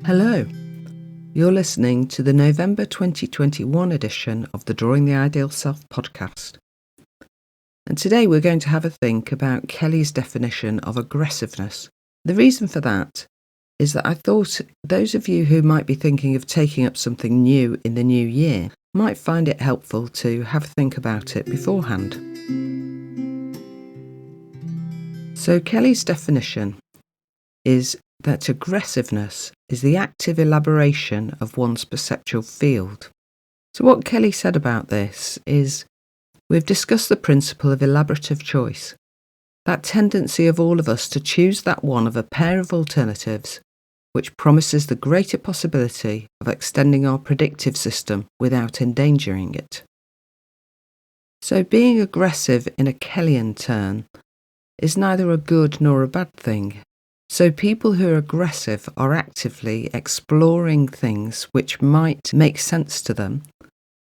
Hello, you're listening to the November 2021 edition of the Drawing the Ideal Self podcast. And today we're going to have a think about Kelly's definition of aggressiveness. The reason for that is that I thought those of you who might be thinking of taking up something new in the new year might find it helpful to have a think about it beforehand. So Kelly's definition is that aggressiveness is the active elaboration of one's perceptual field. So what Kelly said about this is, we've discussed the principle of elaborative choice, that tendency of all of us to choose that one of a pair of alternatives which promises the greater possibility of extending our predictive system without endangering it. So being aggressive in a Kellyan turn is neither a good nor a bad thing. So people who are aggressive are actively exploring things which might make sense to them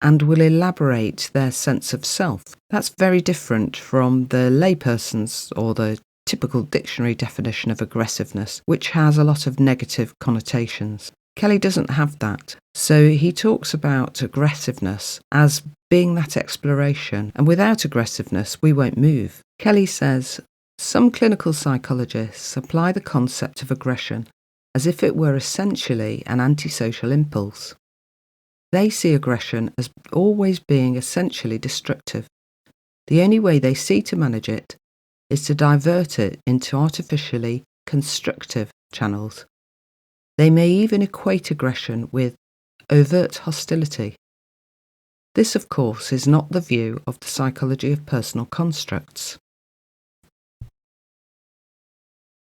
and will elaborate their sense of self. That's very different from the layperson's or the typical dictionary definition of aggressiveness, which has a lot of negative connotations. Kelly doesn't have that. So he talks about aggressiveness as being that exploration, and without aggressiveness we won't move. Kelly says, some clinical psychologists apply the concept of aggression as if it were essentially an antisocial impulse. They see aggression as always being essentially destructive. The only way they see to manage it is to divert it into artificially constructive channels. They may even equate aggression with overt hostility. This, of course, is not the view of the psychology of personal constructs.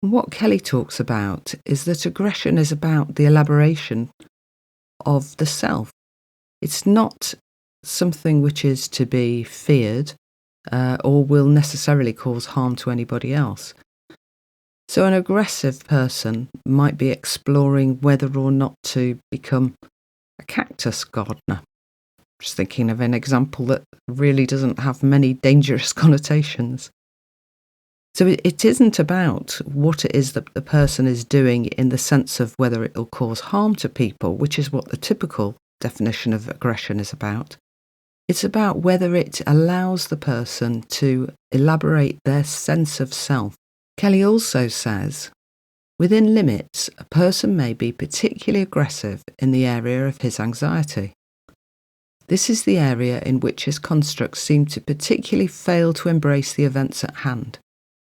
What Kelly talks about is that aggression is about the elaboration of the self. It's not something which is to be feared or will necessarily cause harm to anybody else. So an aggressive person might be exploring whether or not to become a cactus gardener. Just thinking of an example that really doesn't have many dangerous connotations. So it isn't about what it is that the person is doing in the sense of whether it will cause harm to people, which is what the typical definition of aggression is about. It's about whether it allows the person to elaborate their sense of self. Kelly also says, within limits, a person may be particularly aggressive in the area of his anxiety. This is the area in which his constructs seem to particularly fail to embrace the events at hand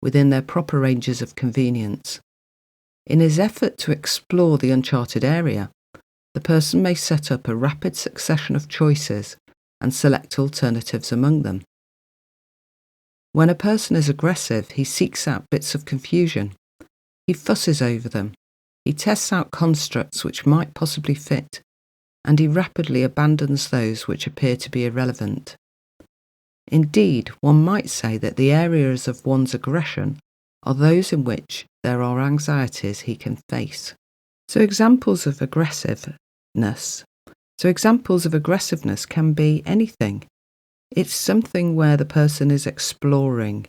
within their proper ranges of convenience. In his effort to explore the uncharted area, the person may set up a rapid succession of choices and select alternatives among them. When a person is aggressive, he seeks out bits of confusion. He fusses over them. He tests out constructs which might possibly fit, and he rapidly abandons those which appear to be irrelevant. Indeed, one might say that the areas of one's aggression are those in which there are anxieties he can face. So examples of aggressiveness can be anything. It's something where the person is exploring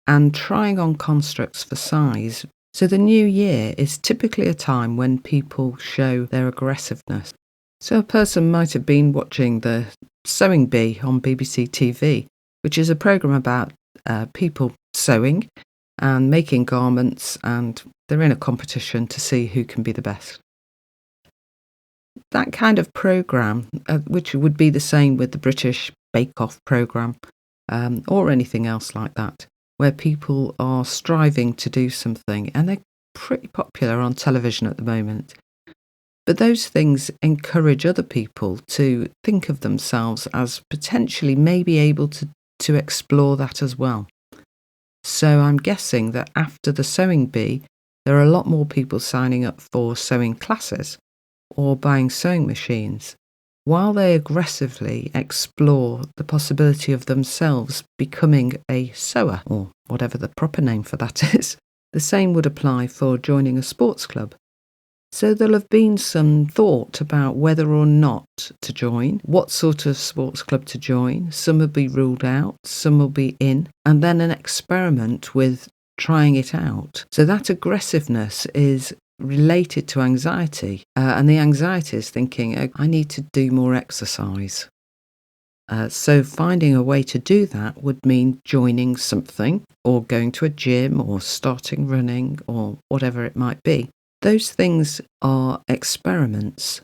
and trying on constructs for size. So the new year is typically a time when people show their aggressiveness. So a person might have been watching the Sewing Bee on BBC TV, which is a programme about people sewing and making garments, and they're in a competition to see who can be the best. That kind of programme, which would be the same with the British Bake Off programme or anything else like that, where people are striving to do something, and they're pretty popular on television at the moment. But those things encourage other people to think of themselves as potentially maybe able to explore that as well. So I'm guessing that after the Sewing Bee, there are a lot more people signing up for sewing classes or buying sewing machines, while they aggressively explore the possibility of themselves becoming a sewer, or whatever the proper name for that is. The same would apply for joining a sports club. So there'll have been some thought about whether or not to join, what sort of sports club to join. Some will be ruled out, some will be in, and then an experiment with trying it out. So that aggressiveness is related to anxiety. And the anxiety is thinking, I need to do more exercise. So finding a way to do that would mean joining something or going to a gym or starting running or whatever it might be. Those things are experiments.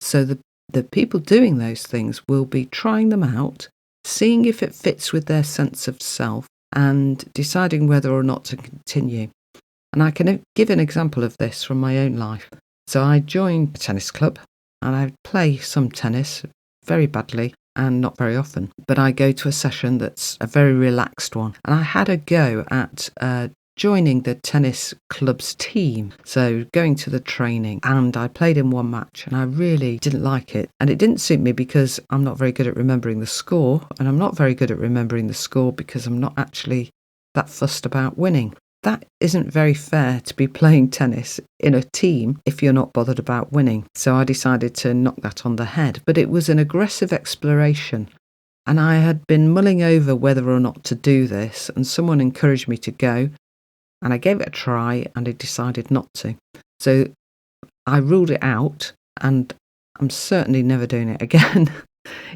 So the people doing those things will be trying them out, seeing if it fits with their sense of self and deciding whether or not to continue. And I can give an example of this from my own life. So I joined a tennis club and I play some tennis very badly and not very often. But I go to a session that's a very relaxed one. And I had a go at joining the tennis club's team. So going to the training, and I played in one match and I really didn't like it. And it didn't suit me because I'm not very good at remembering the score. And I'm not very good at remembering the score because I'm not actually that fussed about winning. That isn't very fair to be playing tennis in a team if you're not bothered about winning. So I decided to knock that on the head. But it was an aggressive exploration. And I had been mulling over whether or not to do this. And someone encouraged me to go. And I gave it a try and I decided not to. So I ruled it out and I'm certainly never doing it again.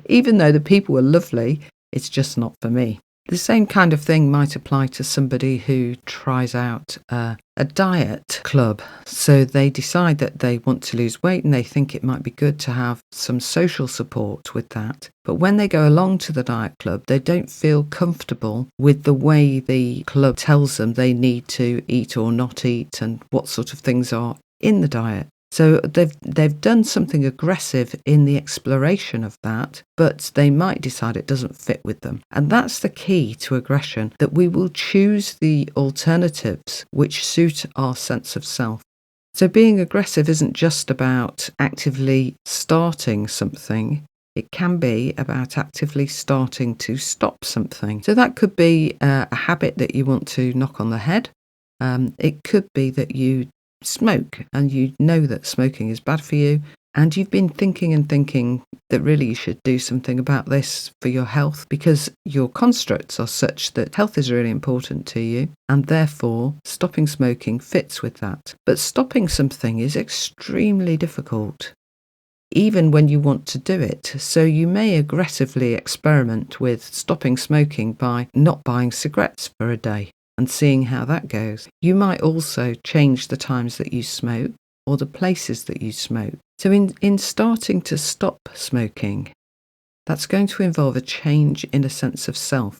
Even though the people were lovely, it's just not for me. The same kind of thing might apply to somebody who tries out a diet club. So they decide that they want to lose weight and they think it might be good to have some social support with that. But when they go along to the diet club, they don't feel comfortable with the way the club tells them they need to eat or not eat and what sort of things are in the diet. So they've done something aggressive in the exploration of that, but they might decide it doesn't fit with them. And that's the key to aggression, that we will choose the alternatives which suit our sense of self. So being aggressive isn't just about actively starting something. It can be about actively starting to stop something. So that could be a habit that you want to knock on the head. It could be that you smoke and you know that smoking is bad for you and you've been thinking that really you should do something about this for your health because your constructs are such that health is really important to you and therefore stopping smoking fits with that. But stopping something is extremely difficult even when you want to do it. So you may aggressively experiment with stopping smoking by not buying cigarettes for a day and seeing how that goes. You might also change the times that you smoke or the places that you smoke. So in starting to stop smoking, that's going to involve a change in a sense of self.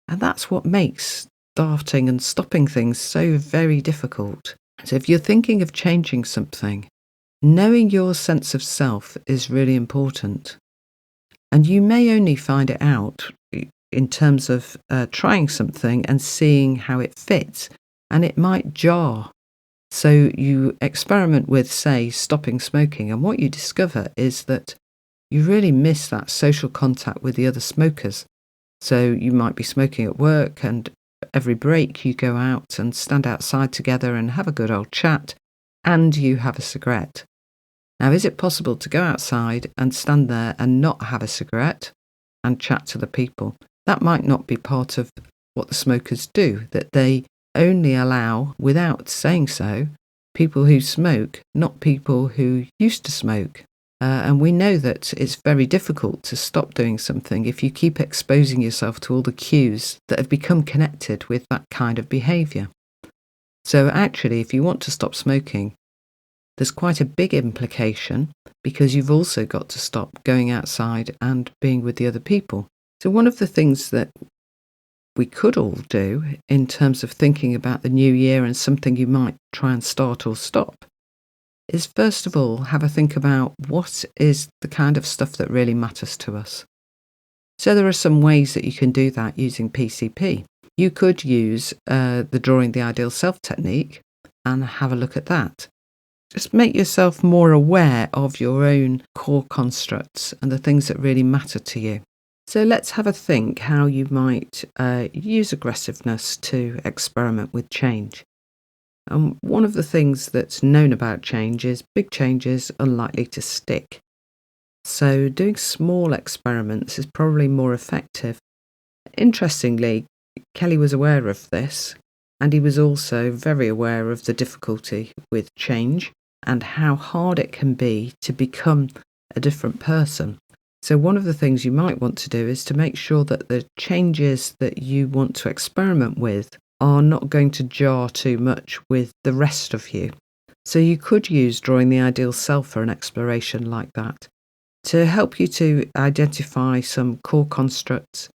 And that's what makes starting and stopping things so very difficult. So if you're thinking of changing something, knowing your sense of self is really important. And you may only find it out in terms of trying something and seeing how it fits, and it might jar. So you experiment with, say, stopping smoking, and what you discover is that you really miss that social contact with the other smokers. So you might be smoking at work, and every break you go out and stand outside together and have a good old chat, and you have a cigarette. Now, is it possible to go outside and stand there and not have a cigarette and chat to the people? That might not be part of what the smokers do, that they only allow, without saying so, people who smoke, not people who used to smoke. And we know that it's very difficult to stop doing something if you keep exposing yourself to all the cues that have become connected with that kind of behaviour. So actually, if you want to stop smoking, there's quite a big implication because you've also got to stop going outside and being with the other people. So one of the things that we could all do in terms of thinking about the new year and something you might try and start or stop is first of all have a think about what is the kind of stuff that really matters to us. So there are some ways that you can do that using PCP. You could use the Drawing the Ideal Self technique and have a look at that. Just make yourself more aware of your own core constructs and the things that really matter to you. So let's have a think how you might use aggressiveness to experiment with change. And one of the things that's known about change is big changes are likely to stick. So doing small experiments is probably more effective. Interestingly, Kelly was aware of this And he was also very aware of the difficulty with change and how hard it can be to become a different person. So one of the things you might want to do is to make sure that the changes that you want to experiment with are not going to jar too much with the rest of you. So you could use drawing the ideal self for an exploration like that to help you to identify some core constructs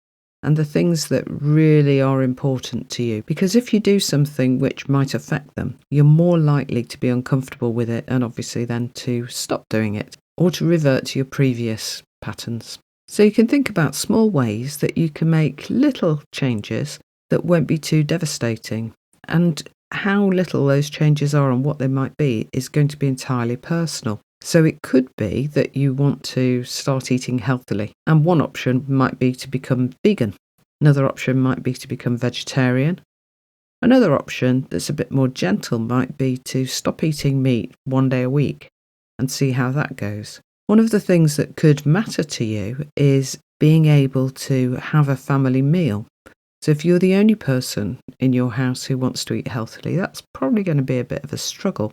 and the things that really are important to you. Because if you do something which might affect them, you're more likely to be uncomfortable with it and obviously then to stop doing it or to revert to your previous patterns. So you can think about small ways that you can make little changes that won't be too devastating. And how little those changes are and what they might be is going to be entirely personal. So it could be that you want to start eating healthily. And one option might be to become vegan. Another option might be to become vegetarian. Another option that's a bit more gentle might be to stop eating meat 1 day a week and see how that goes. One of the things that could matter to you is being able to have a family meal. So if you're the only person in your house who wants to eat healthily, that's probably going to be a bit of a struggle.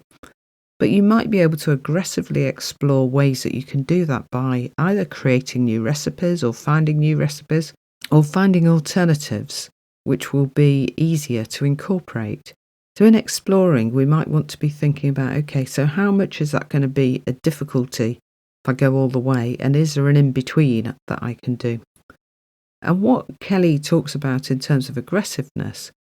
But you might be able to aggressively explore ways that you can do that by either creating new recipes or finding new recipes or finding alternatives which will be easier to incorporate. So in exploring, we might want to be thinking about, okay, so how much is that going to be a difficulty if I go all the way? And is there an in-between that I can do? And what Kelly talks about in terms of aggressiveness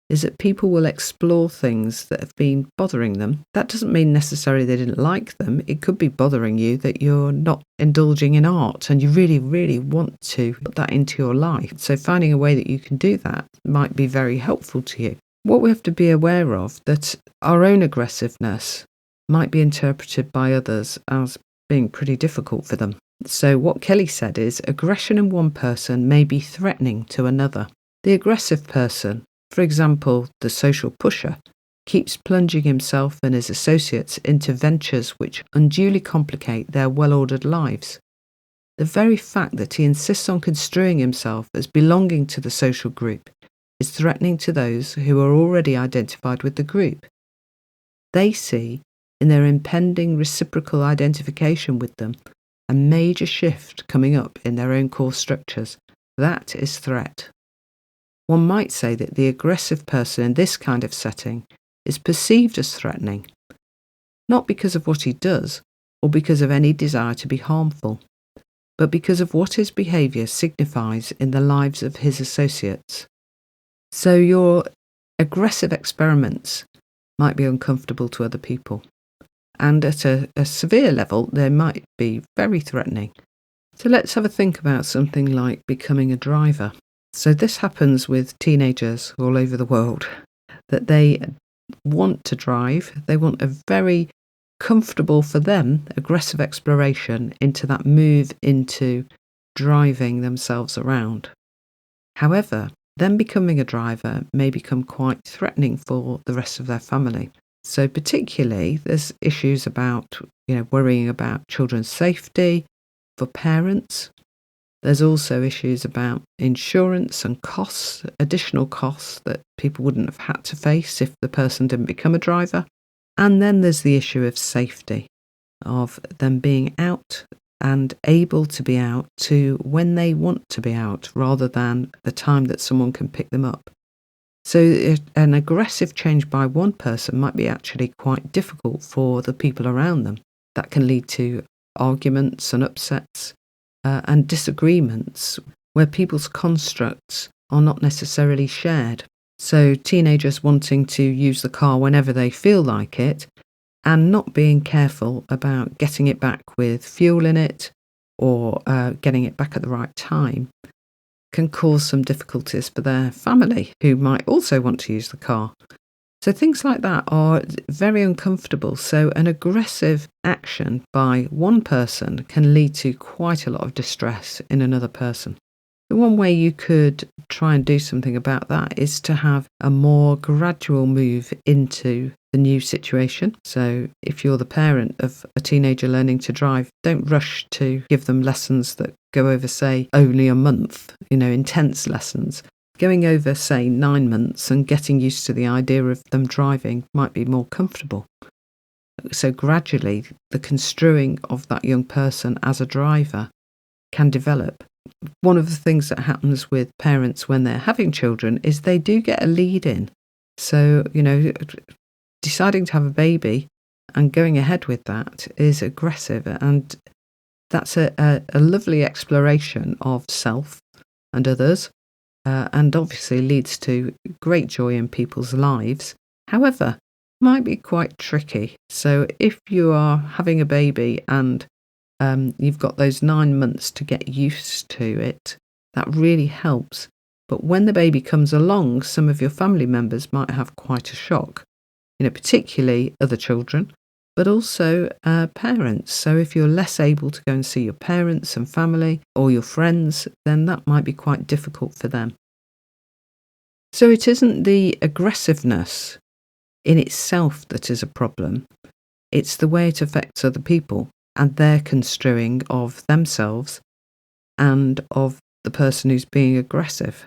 is that people will explore things that have been bothering them. That doesn't mean necessarily they didn't like them. It could be bothering you that you're not indulging in art and you really, really want to put that into your life. So finding a way that you can do that might be very helpful to you. What we have to be aware of that our own aggressiveness might be interpreted by others as being pretty difficult for them. So what Kelly said is aggression in one person may be threatening to another. The aggressive person, for example, the social pusher, keeps plunging himself and his associates into ventures which unduly complicate their well-ordered lives. The very fact that he insists on construing himself as belonging to the social group is threatening to those who are already identified with the group. They see, in their impending reciprocal identification with them, a major shift coming up in their own core structures. That is threat. One might say that the aggressive person in this kind of setting is perceived as threatening, not because of what he does or because of any desire to be harmful, but because of what his behaviour signifies in the lives of his associates. So your aggressive experiments might be uncomfortable to other people, and at a severe level they might be very threatening. So let's have a think about something like becoming a driver. So this happens with teenagers all over the world, that they want to drive, they want a very comfortable for them aggressive exploration into that move into driving themselves around. However, them becoming a driver may become quite threatening for the rest of their family. So particularly there's issues about, worrying about children's safety for parents. There's also issues about insurance and costs, additional costs that people wouldn't have had to face if the person didn't become a driver. And then there's the issue of safety, of them being out and able to be out to when they want to be out rather than the time that someone can pick them up. So an aggressive change by one person might be actually quite difficult for the people around them. That can lead to arguments and upsets and disagreements where people's constructs are not necessarily shared. So teenagers wanting to use the car whenever they feel like it and not being careful about getting it back with fuel in it or getting it back at the right time can cause some difficulties for their family who might also want to use the car. So things like that are very uncomfortable. So an aggressive action by one person can lead to quite a lot of distress in another person. The one way you could try and do something about that is to have a more gradual move into the new situation. So if you're the parent of a teenager learning to drive, don't rush to give them lessons that go over, say, only a month, intense lessons. Going over, say, 9 months and getting used to the idea of them driving might be more comfortable. So gradually, the construing of that young person as a driver can develop. One of the things that happens with parents when they're having children is they do get a lead in. So, deciding to have a baby and going ahead with that is aggressive, and that's a lovely exploration of self and others, and obviously leads to great joy in people's lives. However, might be quite tricky. So if you are having a baby and you've got those 9 months to get used to it, that really helps. But when the baby comes along, some of your family members might have quite a shock, particularly other children, but also parents. So if you're less able to go and see your parents and family or your friends, then that might be quite difficult for them. So it isn't the aggressiveness in itself that is a problem. It's the way it affects other people and their construing of themselves and of the person who's being aggressive.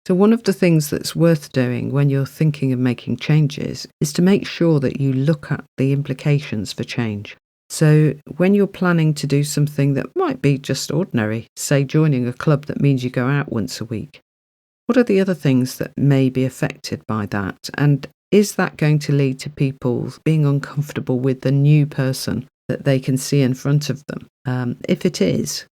So one of the things that's worth doing when you're thinking of making changes is to make sure that you look at the implications for change. So when you're planning to do something that might be just ordinary, say joining a club that means you go out once a week, what are the other things that may be affected by that? And is that going to lead to people being uncomfortable with the new person that they can see in front of them? If it is,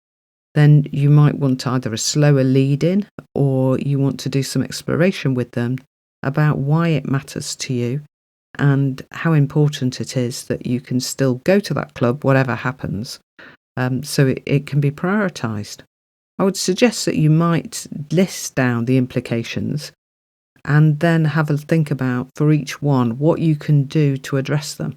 then you might want either a slower lead in or you want to do some exploration with them about why it matters to you and how important it is that you can still go to that club, whatever happens, so it can be prioritised. I would suggest that you might list down the implications and then have a think about, for each one, what you can do to address them.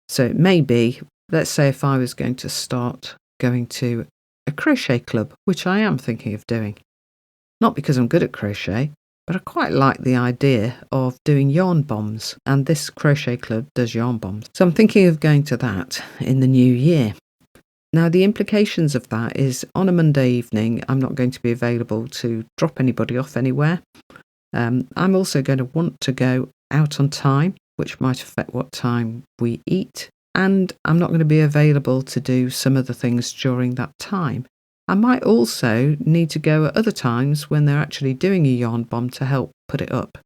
So it may be, let's say if I was going to start going to a crochet club, which I am thinking of doing. Not because I'm good at crochet, but I quite like the idea of doing yarn bombs, and this crochet club does yarn bombs. So I'm thinking of going to that in the new year. Now, the implications of that is on a Monday evening, I'm not going to be available to drop anybody off anywhere. I'm also going to want to go out on time, which might affect what time we eat. And I'm not going to be available to do some other things during that time. I might also need to go at other times when they're actually doing a yarn bomb to help put it up.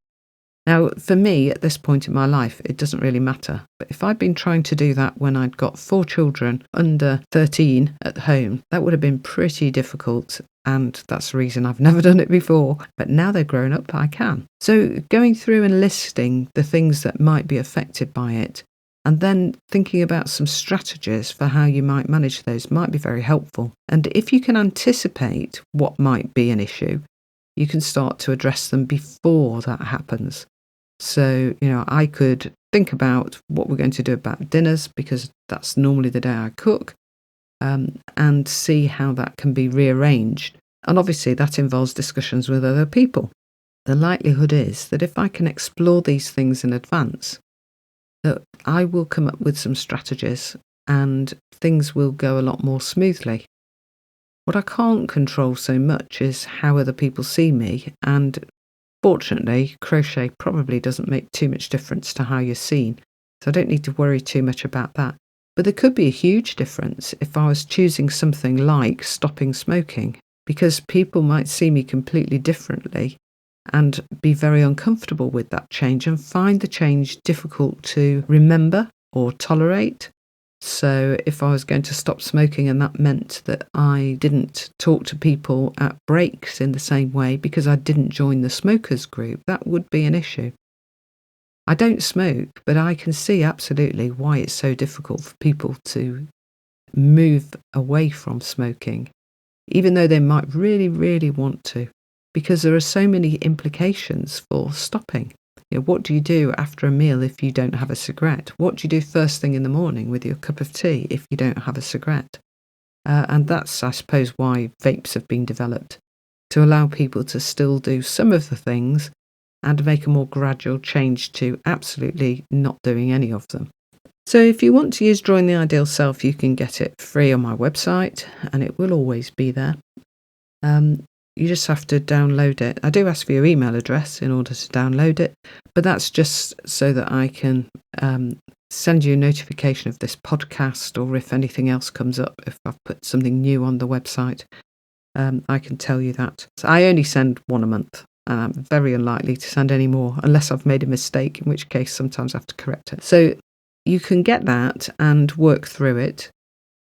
Now, for me, at this point in my life, it doesn't really matter. But if I'd been trying to do that when I'd got 4 children under 13 at home, that would have been pretty difficult. And that's the reason I've never done it before. But now they're grown up, I can. So going through and listing the things that might be affected by it, and then thinking about some strategies for how you might manage those might be very helpful. And if you can anticipate what might be an issue, you can start to address them before that happens. So, I could think about what we're going to do about dinners, because that's normally the day I cook, and see how that can be rearranged. And obviously that involves discussions with other people. The likelihood is that if I can explore these things in advance, that I will come up with some strategies and things will go a lot more smoothly. What I can't control so much is how other people see me, and fortunately, crochet probably doesn't make too much difference to how you're seen, so I don't need to worry too much about that. But there could be a huge difference if I was choosing something like stopping smoking, because people might see me completely differently and be very uncomfortable with that change and find the change difficult to remember or tolerate. So if I was going to stop smoking and that meant that I didn't talk to people at breaks in the same way because I didn't join the smokers group, that would be an issue. I don't smoke, but I can see absolutely why it's so difficult for people to move away from smoking, even though they might really, really want to, because there are so many implications for stopping. What do you do after a meal if you don't have a cigarette? What do you do first thing in the morning with your cup of tea if you don't have a cigarette? And that's, I suppose, why vapes have been developed, to allow people to still do some of the things and make a more gradual change to absolutely not doing any of them. So if you want to use Drawing the Ideal Self, you can get it free on my website, and it will always be there. you just have to download it. I do ask for your email address in order to download it, but that's just so that I can send you a notification of this podcast, or if anything else comes up, if I've put something new on the website, I can tell you that. So I only send one a month, and I'm very unlikely to send any more unless I've made a mistake, in which case sometimes I have to correct it. So you can get that and work through it.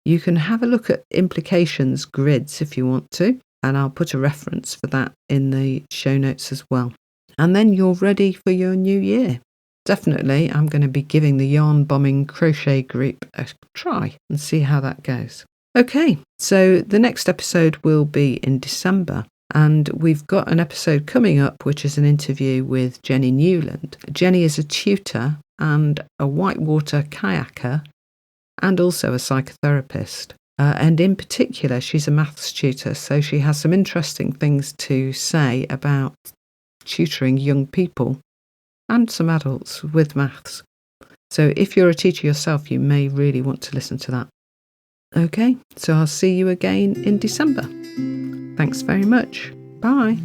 You can have a look at implications grids if you want to, and I'll put a reference for that in the show notes as well. And then you're ready for your new year. Definitely, I'm going to be giving the yarn bombing crochet group a try and see how that goes. Okay, so the next episode will be in December, and we've got an episode coming up which is an interview with Jenny Newland. Jenny is a tutor and a whitewater kayaker and also a psychotherapist. And in particular, she's a maths tutor, so she has some interesting things to say about tutoring young people and some adults with maths. So if you're a teacher yourself, you may really want to listen to that. Okay, so I'll see you again in December. Thanks very much. Bye.